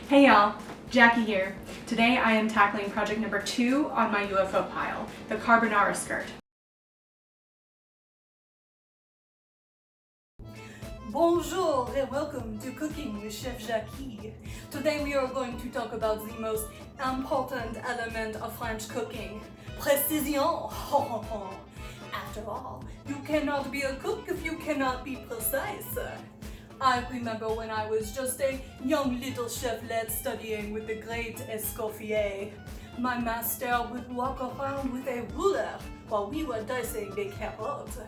Hey y'all, Jackie here. Today I am tackling project number 2 on my UFO pile, the Carbonara Skirt. Bonjour and welcome to Cooking with Chef Jackie. Today we are going to talk about the most important element of French cooking, precision. After all, you cannot be a cook if you cannot be precise. I remember when I was just a young little chef-lad studying with the great Escoffier. My master would walk around with a ruler while we were dicing the carottes.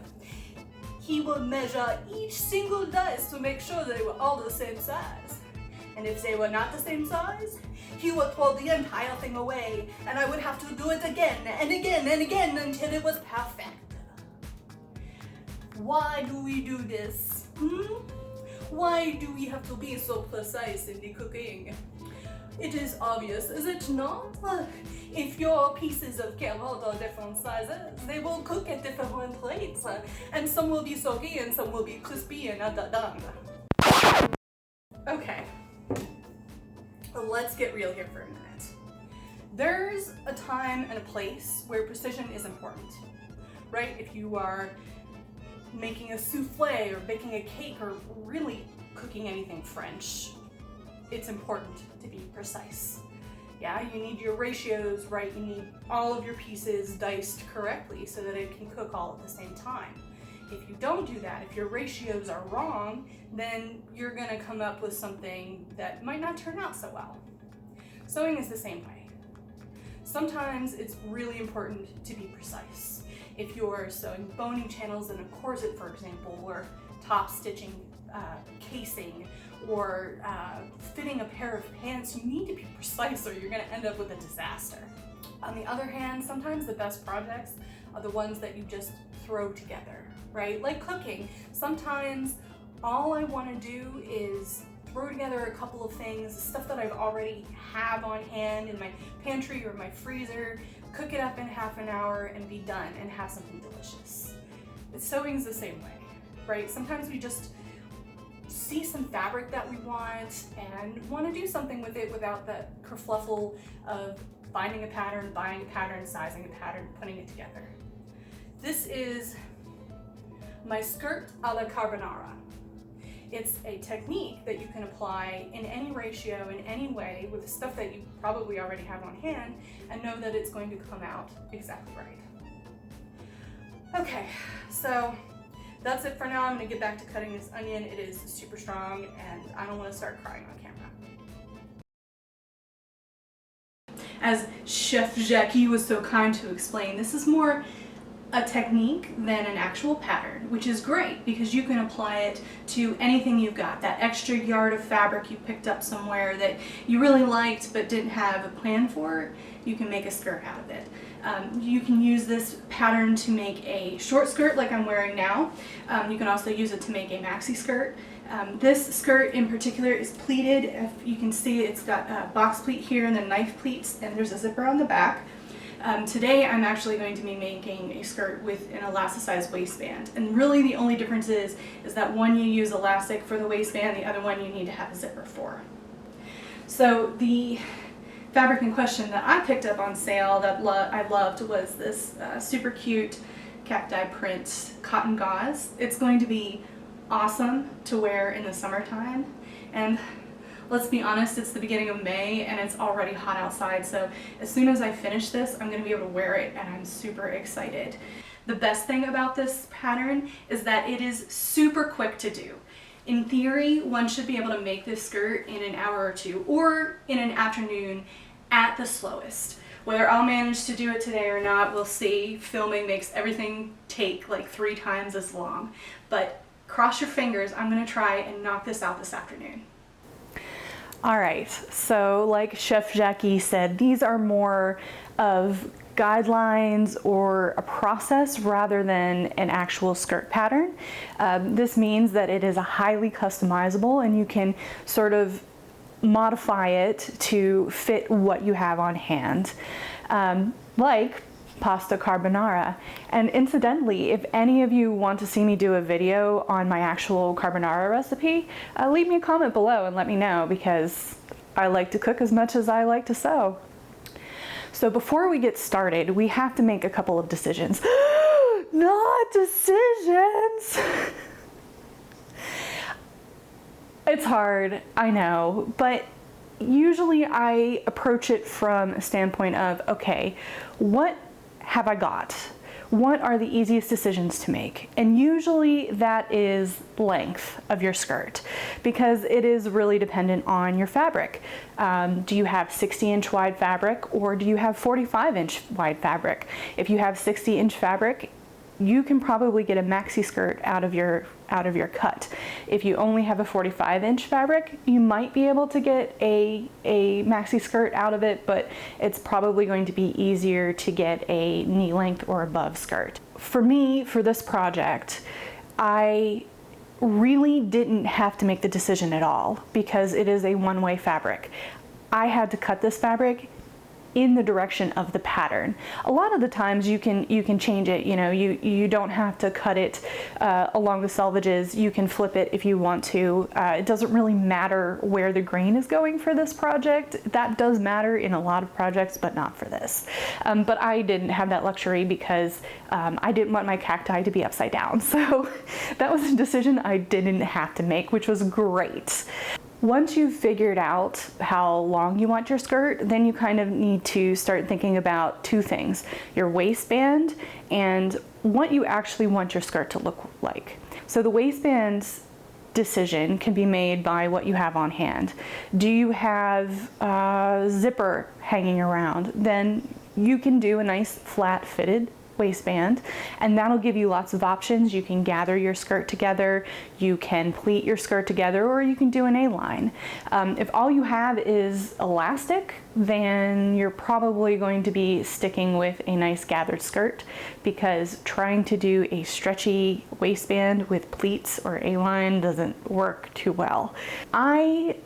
He would measure each single dice to make sure they were all the same size. And if they were not the same size, he would throw the entire thing away, and I would have to do it again and again and again until it was perfect. Why do we do this? Why do we have to be so precise in the cooking? It is obvious, is it not? If your pieces of carrot are different sizes, they will cook at different rates, and some will be soggy and some will be crispy and done. Okay, let's get real here for a minute. There's a time and a place where precision is important, right? If you are making a souffle or baking a cake or really cooking anything French, it's important to be precise. Yeah, you need your ratios right, you need all of your pieces diced correctly so that it can cook all at the same time. If you don't do that, if your ratios are wrong, then you're gonna come up with something that might not turn out so well. Sewing is the same way. Sometimes it's really important to be precise. If you're sewing boning channels in a corset, for example, or top stitching casing, or fitting a pair of pants, you need to be precise or you're gonna end up with a disaster. On the other hand, sometimes the best projects are the ones that you just throw together, right? Like cooking. Sometimes all I wanna do is throw together a couple of things, stuff that I've already have on hand in my pantry or my freezer, cook it up in half an hour and be done and have something delicious. Sewing's the same way, right? Sometimes we just see some fabric that we want and want to do something with it without the kerfluffle of finding a pattern, buying a pattern, sizing a pattern, putting it together. This is my skirt a la carbonara. It's a technique that you can apply in any ratio, in any way, with stuff that you probably already have on hand, and know that it's going to come out exactly right. Okay, so that's it for now. I'm gonna get back to cutting this onion. It is super strong, and I don't wanna start crying on camera. As Chef Jackie was so kind to explain, this is more a technique than an actual pattern, which is great because you can apply it to anything you've got. That extra yard of fabric you picked up somewhere that you really liked but didn't have a plan for, you can make a skirt out of it. You can use this pattern to make a short skirt like I'm wearing now. You can also use it to make a maxi skirt. This skirt in particular is pleated. If you can see, it's got a box pleat here and then knife pleats, and there's a zipper on the back. Today I'm actually going to be making a skirt with an elasticized waistband, and really the only difference is that one you use elastic for the waistband, the other one you need to have a zipper for. So the fabric in question that I picked up on sale that I loved was this super cute cacti-print cotton gauze. It's going to be awesome to wear in the summertime, and let's be honest, it's the beginning of May and it's already hot outside, so as soon as I finish this, I'm going to be able to wear it and I'm super excited. The best thing about this pattern is that it is super quick to do. In theory, one should be able to make this skirt in an hour or two, or in an afternoon at the slowest. Whether I'll manage to do it today or not, we'll see. Filming makes everything take like 3 times as long. But cross your fingers, I'm going to try and knock this out this afternoon. All right, so like Chef Jackie said, these are more of guidelines or a process rather than an actual skirt pattern. This means that it is a highly customizable and you can sort of modify it to fit what you have on hand. Like pasta carbonara. And incidentally, if any of you want to see me do a video on my actual carbonara recipe, leave me a comment below and let me know, because I like to cook as much as I like to sew. So before we get started, we have to make a couple of decisions. Not decisions! It's hard, I know, but usually I approach it from a standpoint of, okay, what have I got? What are the easiest decisions to make? And usually that is length of your skirt, because it is really dependent on your fabric. Do you have 60-inch wide fabric, or do you have 45-inch wide fabric? If you have 60-inch fabric, you can probably get a maxi skirt out of your cut. If you only have a 45-inch fabric, you might be able to get a maxi skirt out of it, but it's probably going to be easier to get a knee length or above skirt. For me, for this project, I really didn't have to make the decision at all because it is a one-way fabric. I had to cut this fabric in the direction of the pattern. A lot of the times you can change it, you know, you don't have to cut it along the selvages. You can flip it if you want to. It doesn't really matter where the grain is going for this project. That does matter in a lot of projects, but not for this. But I didn't have that luxury because I didn't want my cacti to be upside down. So that was a decision I didn't have to make, which was great. Once you've figured out how long you want your skirt, then you kind of need to start thinking about two things: your waistband and what you actually want your skirt to look like. So the waistband decision can be made by what you have on hand. Do you have a zipper hanging around? Then you can do a nice flat fitted waistband, and that'll give you lots of options. You can gather your skirt together, you can pleat your skirt together, or you can do an A-line. If all you have is elastic, then you're probably going to be sticking with a nice gathered skirt, because trying to do a stretchy waistband with pleats or A-line doesn't work too well. I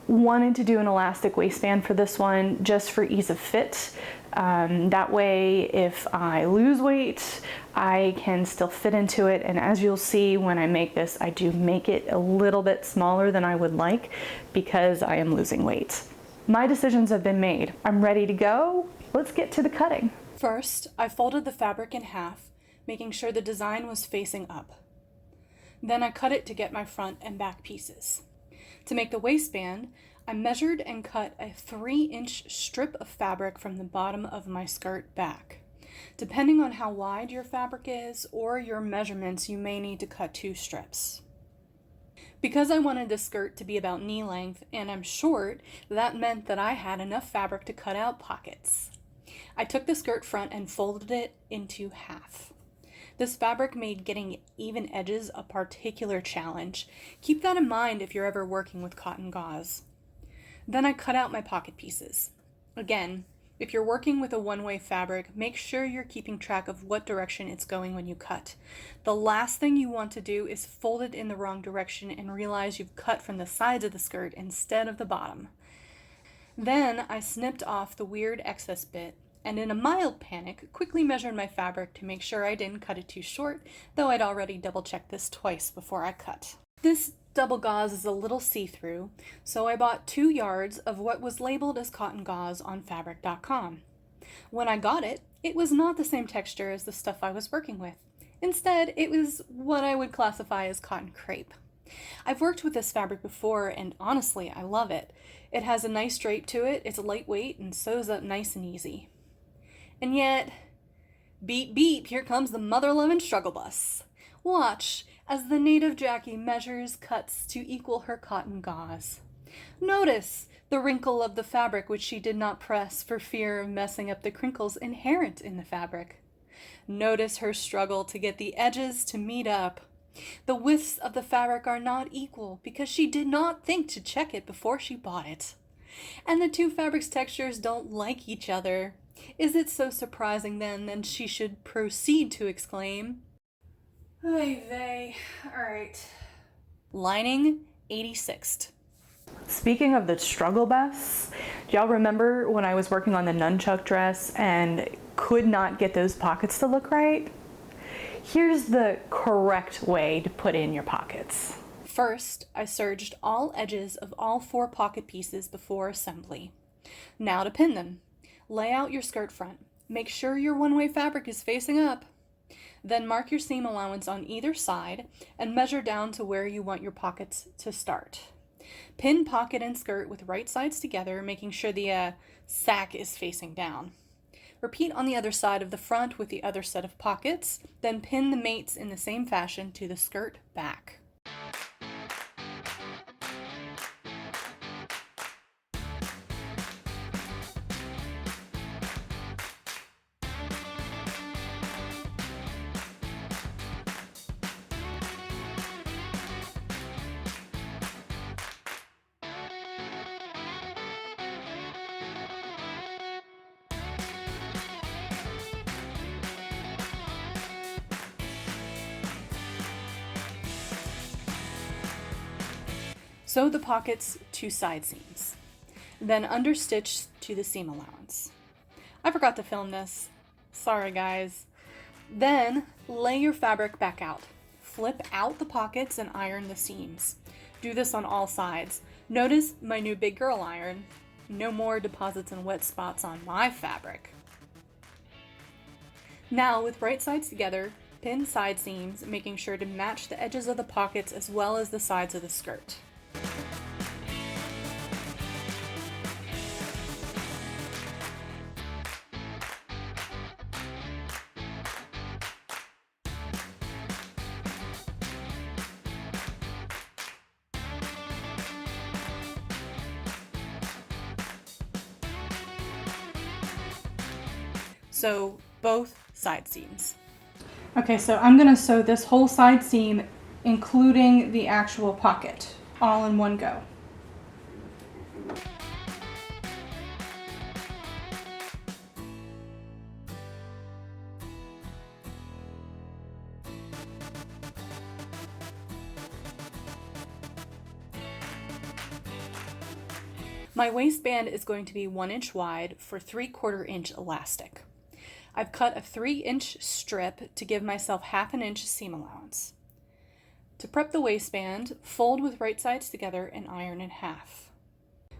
wanted to do an elastic waistband for this one just for ease of fit. That way, if I lose weight, I can still fit into it. And as you'll see when I make this, I do make it a little bit smaller than I would like because I am losing weight. My decisions have been made. I'm ready to go. Let's get to the cutting. First, I folded the fabric in half, making sure the design was facing up. Then I cut it to get my front and back pieces. To make the waistband, I measured and cut a 3-inch strip of fabric from the bottom of my skirt back. Depending on how wide your fabric is or your measurements, you may need to cut 2 strips. Because I wanted the skirt to be about knee length and I'm short, that meant that I had enough fabric to cut out pockets. I took the skirt front and folded it into half. This fabric made getting even edges a particular challenge. Keep that in mind if you're ever working with cotton gauze. Then I cut out my pocket pieces. Again, if you're working with a one-way fabric, make sure you're keeping track of what direction it's going when you cut. The last thing you want to do is fold it in the wrong direction and realize you've cut from the sides of the skirt instead of the bottom. Then I snipped off the weird excess bit, and in a mild panic, quickly measured my fabric to make sure I didn't cut it too short, though I'd already double-checked this twice before I cut. This double gauze is a little see-through, so I bought 2 yards of what was labeled as cotton gauze on fabric.com. When I got it, it was not the same texture as the stuff I was working with. Instead, it was what I would classify as cotton crepe. I've worked with this fabric before, and honestly, I love it. It has a nice drape to it, it's lightweight, and sews up nice and easy. And yet, beep beep, here comes the mother-loving struggle bus. Watch as the native Jackie measures cuts to equal her cotton gauze. Notice the wrinkle of the fabric which she did not press for fear of messing up the crinkles inherent in the fabric. Notice her struggle to get the edges to meet up. The widths of the fabric are not equal because she did not think to check it before she bought it. And the 2 fabrics' textures don't like each other. Is it so surprising then that she should proceed to exclaim, "Oy vey, alright." Lining 86th. Speaking of the struggle bus, do y'all remember when I was working on the nunchuck dress and could not get those pockets to look right? Here's the correct way to put in your pockets. First, I serged all edges of all 4 pocket pieces before assembly. Now to pin them. Lay out your skirt front. Make sure your one-way fabric is facing up. Then mark your seam allowance on either side and measure down to where you want your pockets to start. Pin pocket and skirt with right sides together, making sure the sack is facing down. Repeat on the other side of the front with the other set of pockets, then pin the mates in the same fashion to the skirt back. Sew the pockets to side seams, then understitch to the seam allowance. I forgot to film this. Sorry guys. Then lay your fabric back out. Flip out the pockets and iron the seams. Do this on all sides. Notice my new big girl iron. No more deposits and wet spots on my fabric. Now with right sides together, pin side seams, making sure to match the edges of the pockets as well as the sides of the skirt. Sew both side seams. Okay, so I'm gonna sew this whole side seam, including the actual pocket, all in one go. My waistband is going to be 1 inch wide for 3/4 inch elastic. I've cut a 3-inch strip to give myself 1/2 inch seam allowance. To prep the waistband, fold with right sides together and iron in half.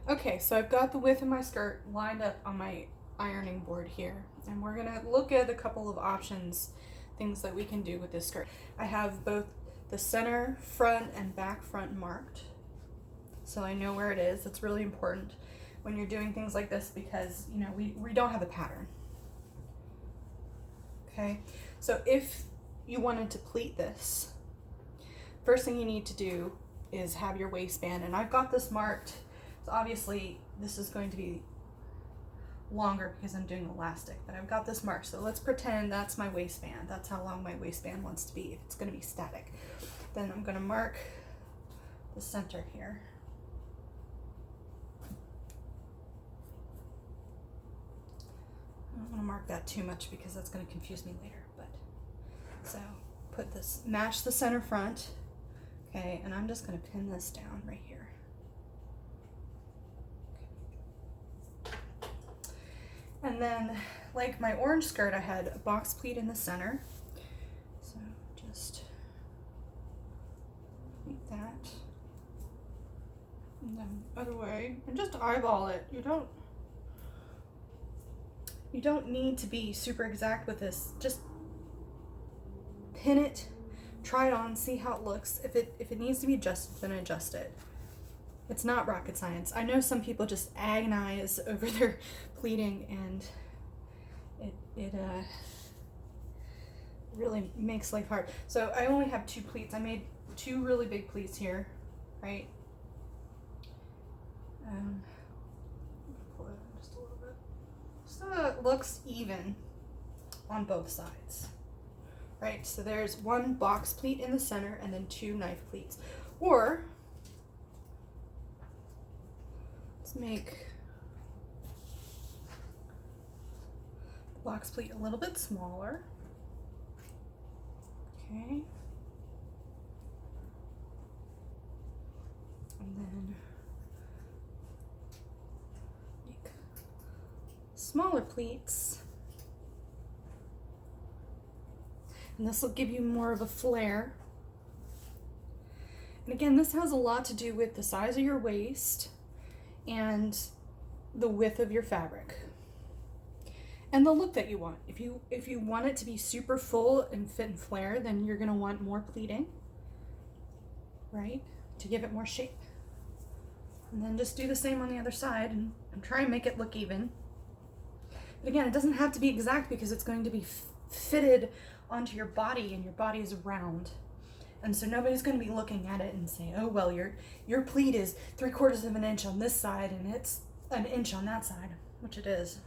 Okay, so I've got the width of my skirt lined up on my ironing board here, and we're gonna look at a couple of options, things that we can do with this skirt. I have both the center front and back front marked, so I know where it is. It's really important when you're doing things like this because, you know, we don't have a pattern. Okay, so if you wanted to pleat this, first thing you need to do is have your waistband, and I've got this marked. So obviously this is going to be longer because I'm doing elastic, but I've got this marked. So let's pretend that's my waistband. That's how long my waistband wants to be if it's going to be static. Then I'm going to mark the center here. I don't want to mark that too much because that's going to confuse me later, but so put this, match the center front, okay, and I'm just going to pin this down right here. Okay. And then, like my orange skirt, I had a box pleat in the center, so just like that, and then other way, and just eyeball it. You don't need to be super exact with this. Just pin it, try it on, see how it looks. If it needs to be adjusted, then adjust it. It's not rocket science. I know some people just agonize over their pleating, and it really makes life hard. So I only have 2 pleats. I made 2 really big pleats here, right? Pull it in just a little bit. So it looks even on both sides, right? So there's 1 box pleat in the center and then 2 knife pleats. Or let's make the box pleat a little bit smaller. Okay. And then make smaller pleats. And this will give you more of a flare. And again, this has a lot to do with the size of your waist and the width of your fabric and the look that you want. If you want it to be super full and fit and flare, then you're gonna want more pleating, right, to give it more shape. And then just do the same on the other side and try and make it look even. But again, it doesn't have to be exact because it's going to be fitted onto your body, and your body is round. And so nobody's going to be looking at it and say, oh, well, your pleat is 3/4 of an inch on this side and it's an inch on that side, which it is.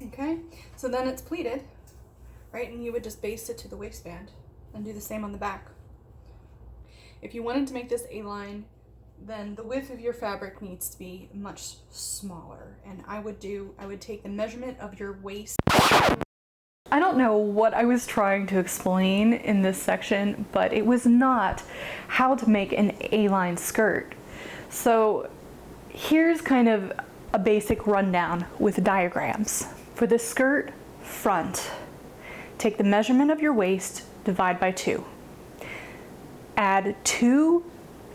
Okay, so then it's pleated, right? And you would just baste it to the waistband and do the same on the back. If you wanted to make this A-line, then the width of your fabric needs to be much smaller. And I would take the measurement of your waist. I don't know what I was trying to explain in this section, but it was not how to make an A-line skirt. So here's kind of a basic rundown with diagrams. For the skirt front, take the measurement of your waist, divide by 2. Add 2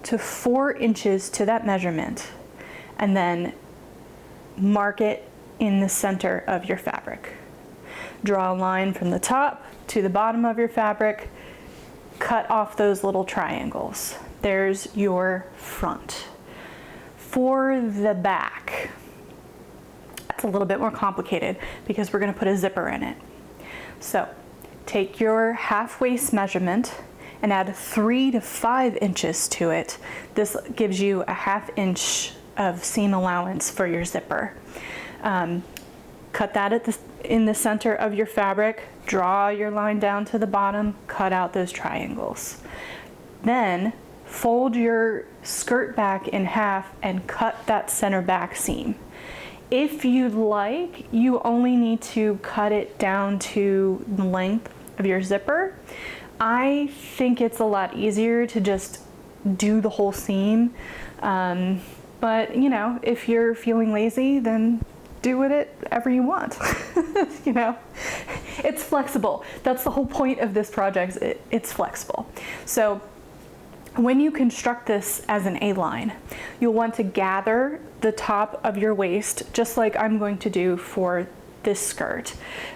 to 4 inches to that measurement, and then mark it in the center of your fabric. Draw a line from the top to the bottom of your fabric, cut off those little triangles. There's your front. For the back, it's a little bit more complicated because we're going to put a zipper in it. So take your half waist measurement and add 3 to 5 inches to it. This gives you a 1/2 inch of seam allowance for your zipper. Cut that in the center of your fabric, draw your line down to the bottom, cut out those triangles. Then fold your skirt back in half and cut that center back seam. If you'd like, you only need to cut it down to the length of your zipper. I think it's a lot easier to just do the whole seam. But you know, if you're feeling lazy, then do whatever you want. You know, it's flexible. That's the whole point of this project. It's flexible. So when you construct this as an A-line, you'll want to gather the top of your waist, just like I'm going to do for this skirt.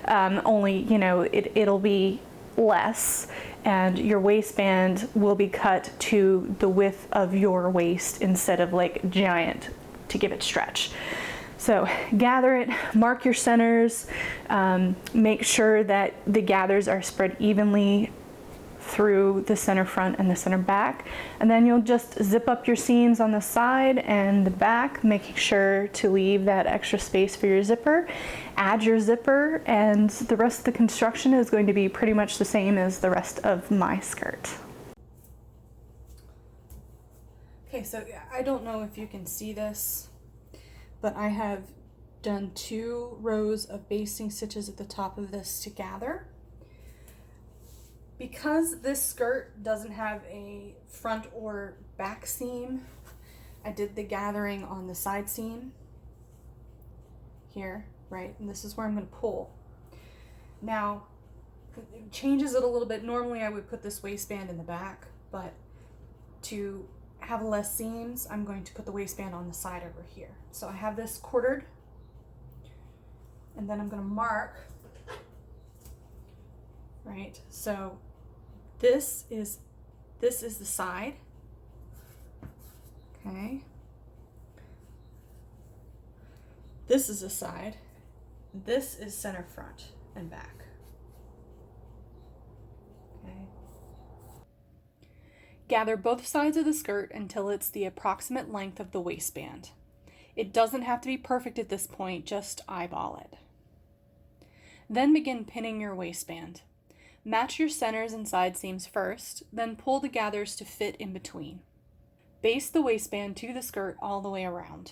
Only, you know, it'll be less, and your waistband will be cut to the width of your waist instead of like giant to give it stretch. So gather it, mark your centers, make sure that the gathers are spread evenly through the center front and the center back, and then you'll just zip up your seams on the side and the back, making sure to leave that extra space for your zipper. Add your zipper, and the rest of the construction is going to be pretty much the same as the rest of my skirt. Okay, so I don't know if you can see this, but I have done 2 rows of basting stitches at the top of this to gather. Because this skirt doesn't have a front or back seam, I did the gathering on the side seam here, right? And this is where I'm going to pull. Now, it changes it a little bit. Normally I would put this waistband in the back, but to have less seams, I'm going to put the waistband on the side over here. So I have this quartered, and then I'm going to mark, right? So this is the side, okay? This is the side. This is center front and back, okay? Gather both sides of the skirt until it's the approximate length of the waistband. It doesn't have to be perfect at this point, just eyeball it. Then begin pinning your waistband. Match your centers and side seams first, then pull the gathers to fit in between. Baste the waistband to the skirt all the way around.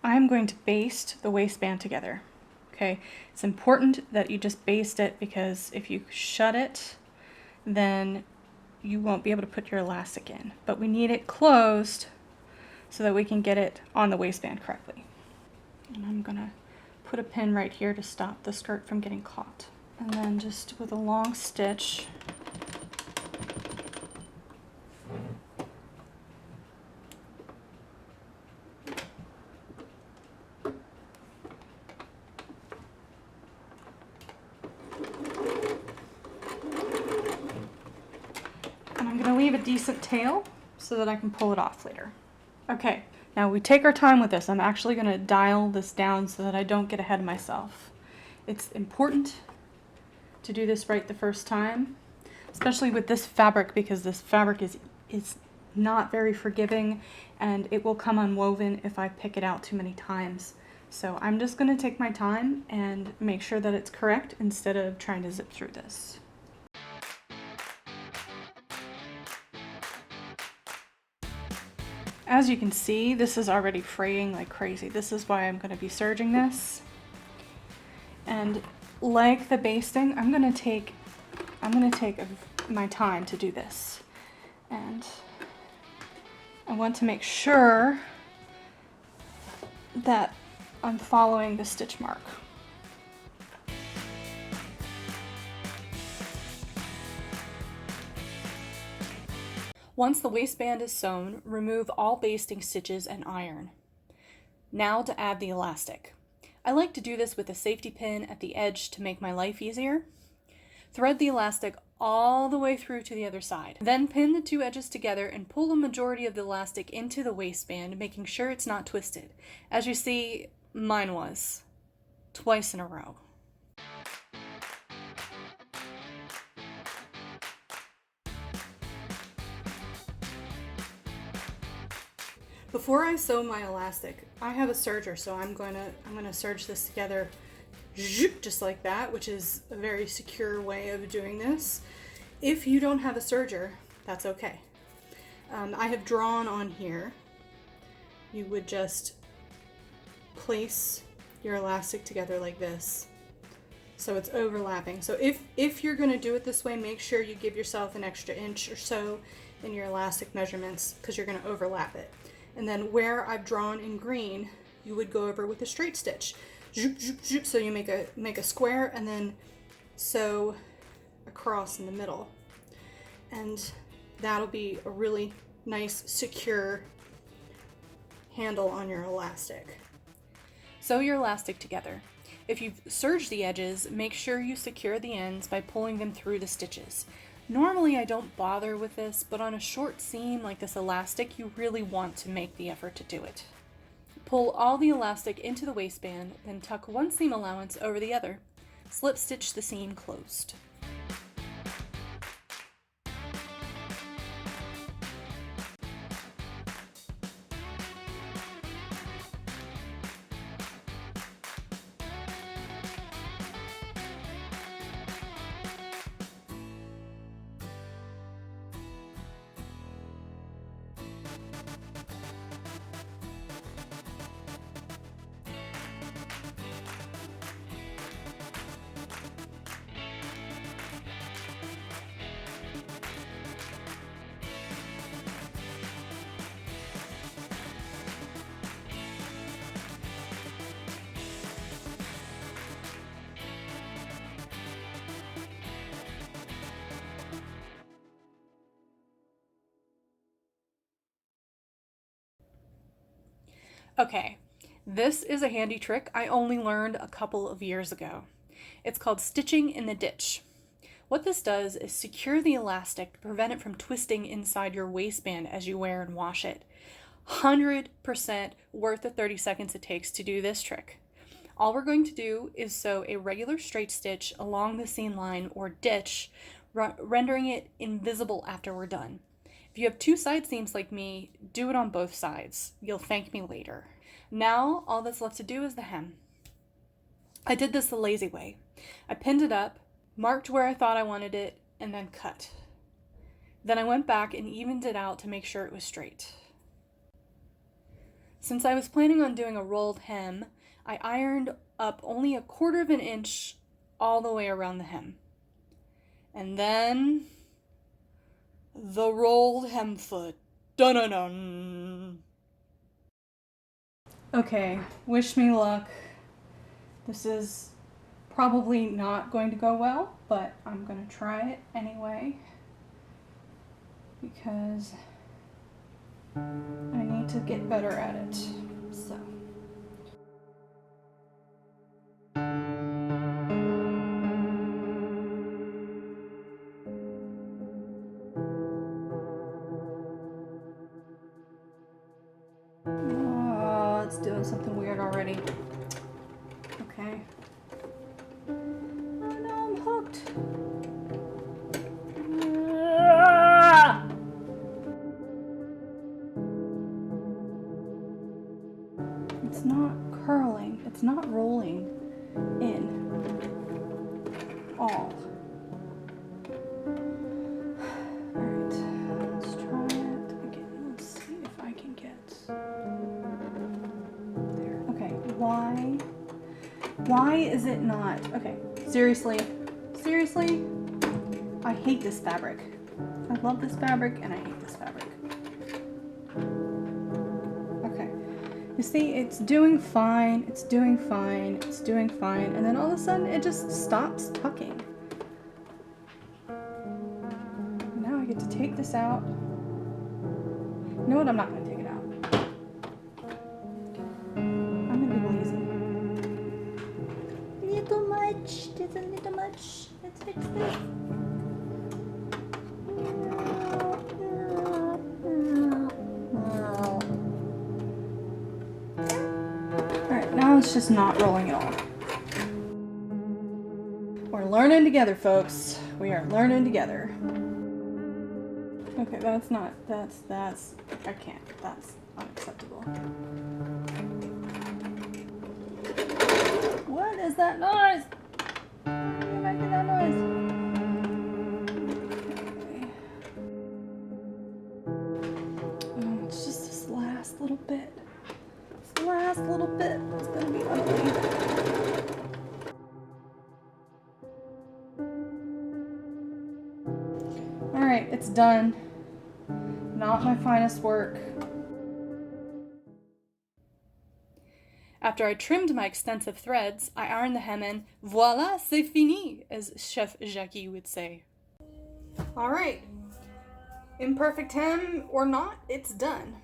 I'm going to baste the waistband together, okay? It's important that you just baste it, because if you shut it, then you won't be able to put your elastic in. But we need it closed so that we can get it on the waistband correctly. And gonna put a pin right here to stop the skirt from getting caught. And then just with a long stitch, and I'm gonna leave a decent tail so that I can pull it off later. Okay, now we take our time with this. I'm actually gonna dial this down so that I don't get ahead of myself. It's important to do this right the first time, especially with this fabric, because this fabric is not very forgiving and it will come unwoven if I pick it out too many times. So I'm just gonna take my time and make sure that it's correct instead of trying to zip through this. As you can see, this is already fraying like crazy. This is why I'm gonna be serging this. And like the basting, I'm gonna take my time to do this. And I want to make sure that I'm following the stitch mark. Once the waistband is sewn, remove all basting stitches and iron. Now to add the elastic. I like to do this with a safety pin at the edge to make my life easier. Thread the elastic all the way through to the other side. Then pin the two edges together and pull the majority of the elastic into the waistband, making sure it's not twisted. As you see, mine was. Twice in a row. Before I sew my elastic, I have a serger, so I'm gonna serge this together just like that, which is a very secure way of doing this. If you don't have a serger, that's okay. I have drawn on here. You would just place your elastic together like this, so it's overlapping. So if you're gonna do it this way, make sure you give yourself an extra inch or so in your elastic measurements, because you're gonna overlap it. And then where I've drawn in green, you would go over with a straight stitch. Zoop, zoop, zoop, so you make a square and then sew across in the middle. And that'll be a really nice, secure handle on your elastic. Sew your elastic together. If you've serged the edges, make sure you secure the ends by pulling them through the stitches. Normally I don't bother with this, but on a short seam like this elastic, you really want to make the effort to do it. Pull all the elastic into the waistband, then tuck one seam allowance over the other. Slip stitch the seam closed. Okay, this is a handy trick I only learned a couple of years ago. It's called stitching in the ditch. What this does is secure the elastic to prevent it from twisting inside your waistband as you wear and wash it. 100% worth the 30 seconds it takes to do this trick. All we're going to do is sew a regular straight stitch along the seam line or ditch, rendering it invisible after we're done. If you have two side seams like me, do it on both sides. You'll thank me later. Now, all that's left to do is the hem. I did this the lazy way. I pinned it up, marked where I thought I wanted it, and then cut. Then I went back and evened it out to make sure it was straight. Since I was planning on doing a rolled hem, I ironed up only 1/4 of an inch all the way around the hem. And then the rolled hem foot. Dun-dun-dun. Okay, wish me luck. This is probably not going to go well, but I'm going to try it anyway because I need to get better at it. So. Oh, it's doing something weird already. Okay. Oh no, I'm hooked. It's not curling. It's not rolling in all. Alright, let's try it again. Let's see if I can get there. Okay, why is it not? Okay, seriously, I hate this fabric. I love this fabric and I hate this fabric. Okay, you see, it's doing fine, it's doing fine, it's doing fine, and then all of a sudden it just stops tucking. Now I get to take this out. You know what, I'm not gonna take it out. I'm gonna be lazy. Little much, just a little much. Let's fix this. Alright, now it's just not rolling at all. We're learning together, folks. We are learning together. Okay, that's, I can't. That's unacceptable. What is that noise? Get back to that noise. Okay. Oh, it's just this last little bit. This last little bit is gonna be ugly. Alright, it's done. Not my finest work. After I trimmed my extensive threads, I ironed the hem and voila, c'est fini, as Chef Jackie would say. Alright, imperfect hem or not, it's done.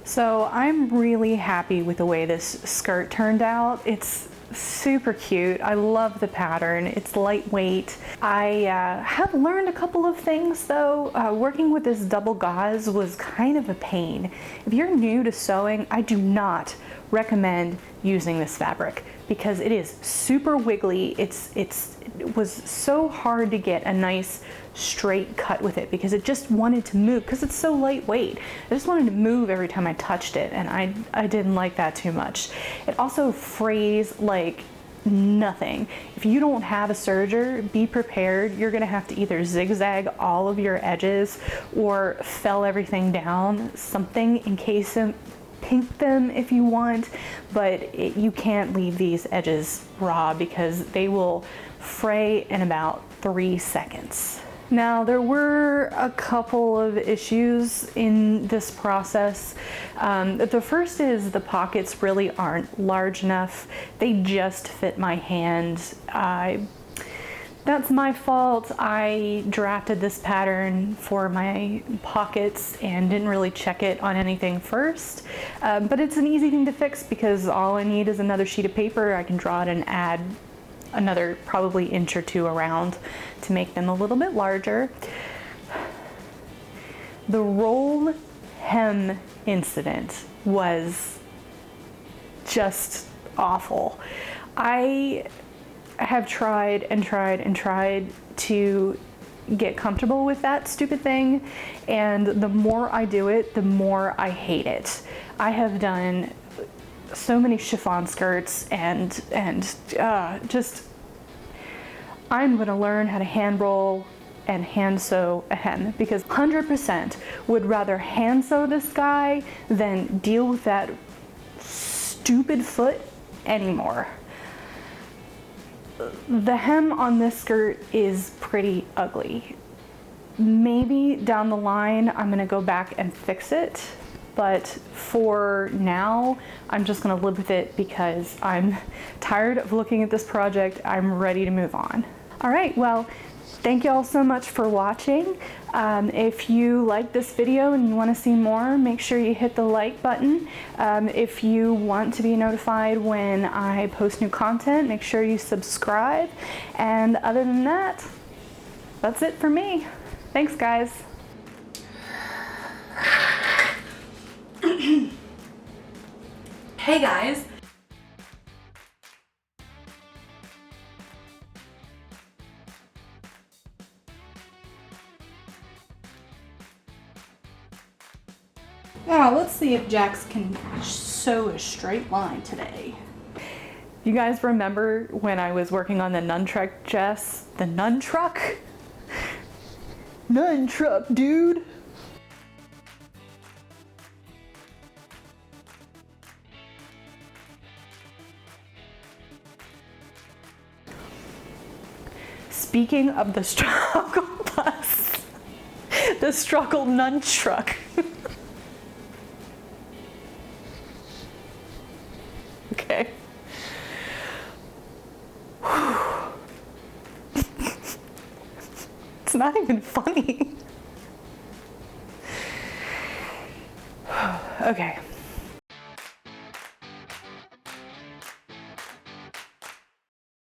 So I'm really happy with the way this skirt turned out. It's super cute. I love the pattern. It's lightweight. I have learned a couple of things though. Working with this double gauze was kind of a pain. If you're new to sewing, I do not recommend using this fabric because it is super wiggly. It was so hard to get a nice straight cut with it because it just wanted to move because it's so lightweight. I just wanted to move every time I touched it, and I didn't like that too much. It also frays like nothing. If you don't have a serger, be prepared. You're gonna have to either zigzag all of your edges or fell everything down, something in case of pink them if you want, but you can't leave these edges raw because they will fray in about 3 seconds. Now, there were a couple of issues in this process. The first is the pockets really aren't large enough. They just fit my hand. That's my fault. I drafted this pattern for my pockets and didn't really check it on anything first. But it's an easy thing to fix because all I need is another sheet of paper. I can draw it and add another probably inch or two around to make them a little bit larger. The roll hem incident was just awful. I have tried and tried and tried to get comfortable with that stupid thing, and the more I do it, the more I hate it. I have done so many chiffon skirts and just, I'm gonna learn how to hand roll and hand sew a hem, because 100% would rather hand sew this guy than deal with that stupid foot anymore. The hem on this skirt is pretty ugly. Maybe down the line I'm gonna go back and fix it, but for now I'm just gonna live with it because I'm tired of looking at this project. I'm ready to move on. All right, well, thank you all so much for watching. If you like this video and you want to see more, make sure you hit the like button. If you want to be notified when I post new content, make sure you subscribe. And other than that, that's it for me. Thanks, guys. Hey guys! Now, let's see if Jax can sew a straight line today. You guys remember when I was working on the nunchuck dress? The nunchuck? Nunchuck, dude! Speaking of the struggle bus, the struggle nunchuck. Okay. It's not even funny. Okay.